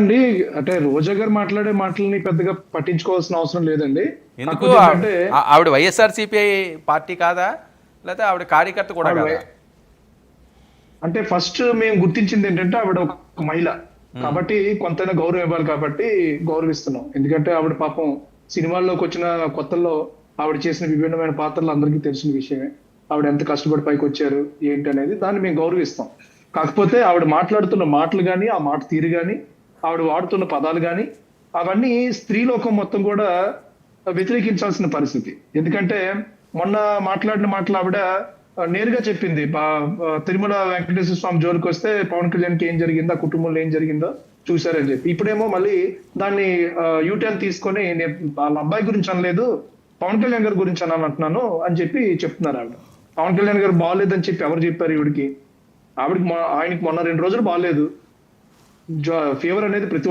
అండి. అంటే రోజా గారు మాట్లాడే మాటలని పెద్దగా పట్టించుకోవాల్సిన అవసరం లేదండి. ఎందుకు కాకపోతే ఏంటంటే ఆవిడ వైఎస్ఆర్సీపీ పార్టీ కాదా, లేకపోతే ఆవిడ కార్యకర్త కూడా ఆవిడ కాదా? అంటే ఫస్ట్ మేము గుర్తించింది ఏంటంటే ఆవిడ ఒక మహిళ. ఉమ్, కాబట్టి కొంతైనా గౌరవం ఇవ్వాలి కాబట్టి గౌరవిస్తున్నాం. ఎందుకంటే ఆవిడ పాపం సినిమాల్లోకి వచ్చిన కొత్తల్లో ఆవిడ చేసిన విభిన్నమైన పాత్రలు అందరికీ తెలిసిన విషయమే. ఆవిడ ఎంత కష్టపడి పైకొచ్చారు ఏంటి అనేది దాన్ని మేము గౌరవిస్తాం. కాకపోతే ఆవిడ మాట్లాడుతున్న మాటలు గాని, ఆ మాట తీరు గాని, ఆవిడ వాడుతున్న పదాలు గాని, అవన్నీ స్త్రీ లోకం మొత్తం కూడా వ్యతిరేకించాల్సిన పరిస్థితి. ఎందుకంటే మొన్న మాట్లాడిన మాటలు ఆవిడ నేరుగా చెప్పింది. తిరుమల వెంకటేశ్వర స్వామి జోలికొస్తే పవన్ కళ్యాణ్‌కి ఏం జరిగిందో, ఆ కుటుంబంలో ఏం జరిగిందో చూసారని చెప్పి. ఇప్పుడేమో మళ్ళీ దాన్ని యూటర్న్ తీసుకొని నేను వాళ్ళ అబ్బాయి గురించి అనలేదు, పవన్ కళ్యాణ్ గారి గురించి అన్నాను అంటున్నాను అని చెప్పి చెప్తున్నారు ఆవిడ. పవన్ కళ్యాణ్ గారు బాగోలేదని చెప్పి ఎవరు చెప్పారు ఈవిడకి? ఆయనకి మొన్న 2 రోజులు బాలేదు. ఫీవర్ అనేది ప్రతి